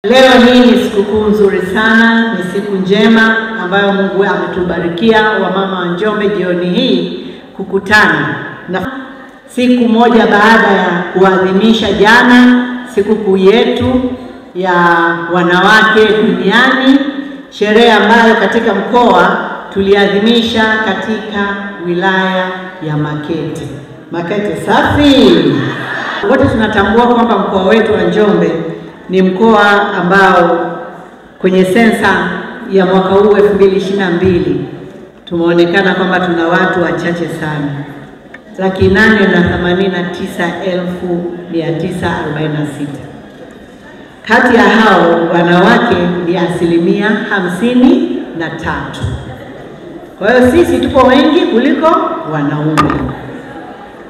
Leo hii ni sikukuu nzuri sana, ni siku njema ambayo Mungu ametubarikia wamama wa Njombe jioni hii kukutana. Na siku moja baada ya kuadhimisha jana sikukuu yetu ya wanawake duniani, sherehe ambayo katika mkoa tuliadhimisha katika wilaya ya Makete. Makete safi! Wote tunatambua kwamba mkoa wetu wa Njombe ni mkoa ambao kwenye sensa ya mwaka huu 2022 tumeonekana kwamba tuna watu wachache sana, 889,946. Kati ya hao wanawake ni 53%. Kwa hiyo sisi tupo wengi kuliko wanaume.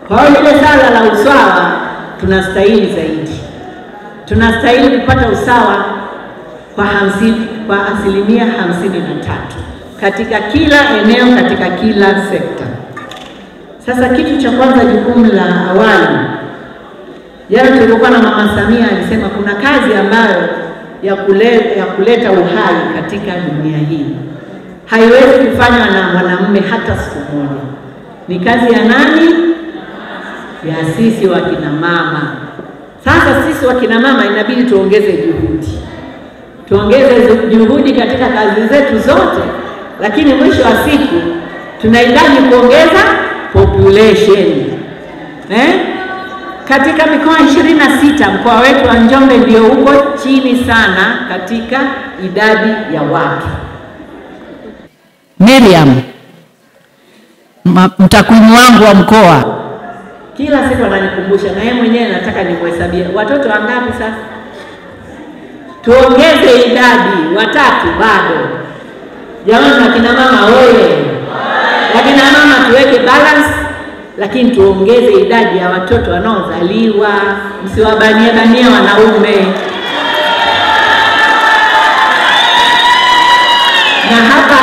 Kwa hiyo ile sala la usawa tunastahili zaidi. Tunastahili kupata usawa kwa 53% katika kila eneo, katika kila sekta. Sasa kitu cha kwanza, jukumu la awali, jana tulikuwa na Mama Samia alisema kuna kazi ambayo ya kuleta uhai katika dunia hii haiwezi kufanywa na mwanamume hata siku moja. Ni kazi ya nani? Ya sisi wakina mama. Sasa sisi wakina mama inabidi tuongeze juhudi. Tuongeze juhudi katika kazi zetu zote, lakini mwisho wa siku tunahitaji kuongeza population. Katika mikoa 26 mkoa wetu wa Njombe ndio uko chini sana katika idadi ya watu. Miriam, mtakwimu wangu wa mkoa kila siku ananikumbusha, na yeye mwenyewe nataka nimhesabie watoto wangapi sasa. Tuongeze idadi, watatu bado. Jamani wakina mama oye. Wakina mama tuweke balance, lakini tuongeze idadi ya watoto wanaozaliwa, msiwabanie wanaume. Na hapa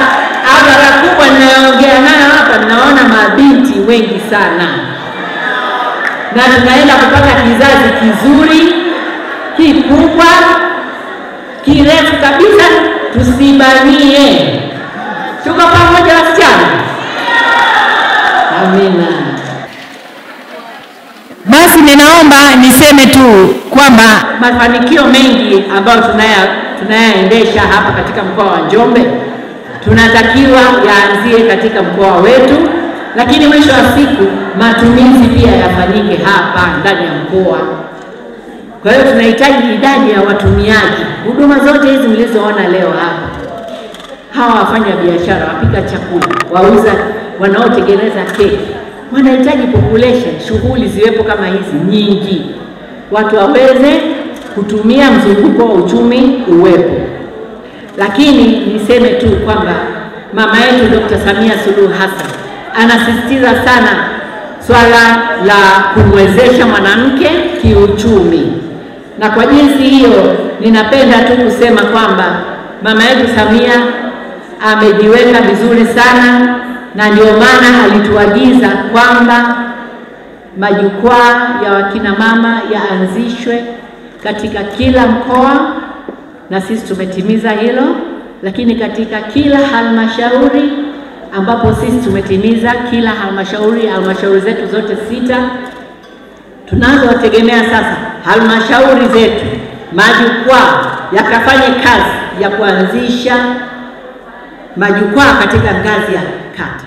hadhara kubwa ninayoongea nayo hapa, naona mabinti wengi sana. Na tunaenda kupata kizazi kizuri, kikubwa, kirefu kabisa, tusibanie. Tuko pamoja wasichana? Amina. Basi ninaomba niseme tu kwamba mafanikio mengi ambayo tunayaendesha hapa katika mkoa wa Njombe tunatakiwa yaanzie katika mkoa wetu, lakini mwisho wa siku matumizi pia yafanyike hapa ndani ya mkoa. Kwa hiyo tunahitaji idadi ya watumiaji. Huduma zote hizi mlizoona leo hapa, hawa wafanya biashara, wapika chakula, wauza, wanaotengeneza keki, wanahitaji population, shughuli ziwepo kama hizi nyingi, watu waweze kutumia, mzunguko wa uchumi uwepo. Lakini niseme tu kwamba mama yetu Dr. Samia Suluhu Hassan anasisitiza sana swala la kumwezesha mwanamke kiuchumi. Na kwa jinsi hiyo ninapenda tu kusema kwamba mama yetu Samia amejiweka vizuri sana, na ndio maana alituagiza kwamba majukwaa ya wakina mama yaanzishwe katika kila mkoa, na sisi tumetimiza hilo. Lakini katika kila halmashauri, ambapo sisi tumetimiza kila halmashauri zetu zote 6, tunazowategemea sasa halmashauri zetu majukwaa yakafanye kazi ya kuanzisha majukwaa katika ngazi ya kata.